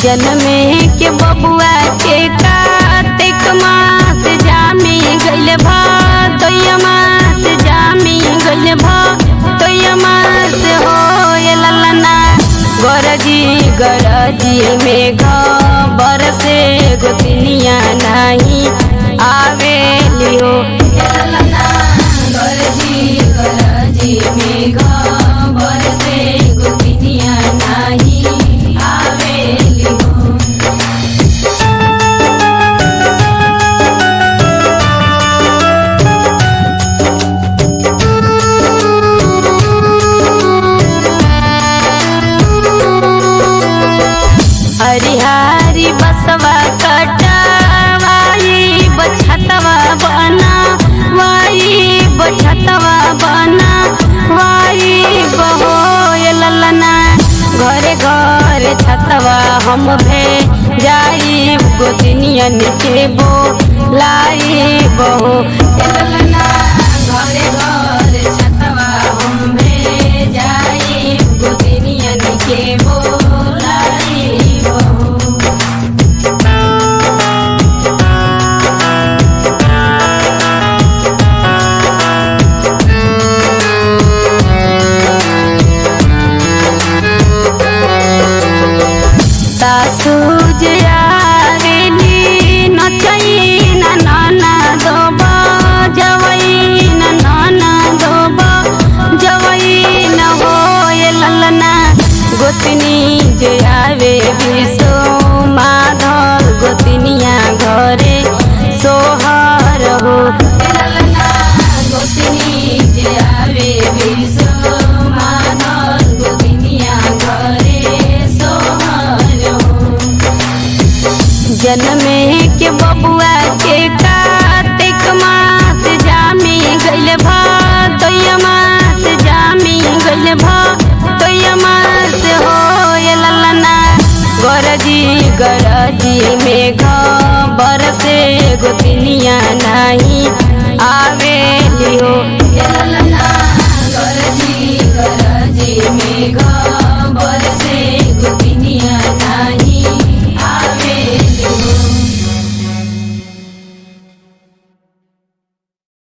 जनमे के बबुआ के कार्तिक मास जामी गइल भदोइया मास जामी गइल भदोइया मास हो ललना गरजी गरजी में बरसे गोतिनिया नहीं आवेली हो ललना गरजी गरजी में बरसे गोतिनिया नहीं आवेली हो। हरिहरी बसवा कटवाई बछतवा बना वाई बछतवा बना वाई बहो ललना घरे घरे छतवा हम भे जाई गोतिनियन के बो लाई बहो ललना घरे घरे छतवा हम भे जाई गोतिनियन के बो लाई बहो। सासुज आवेली नचई नाना दोब जवई नाना दोब जवई न हो ललना गोतनी जे आवे विसो माधव गोतनिया घरे सोहर हो ललना गोतनी जे आवे विसो माधव गोतनिया घरे सोहर हो। जनमे के बबुआ के कार्तिक मास जामी गइल भदोइया मास जामी गइल भदोइया मास हो ललना गरजी गरजी में बरसे गोतिनिया नहीं आवेली हो ललना।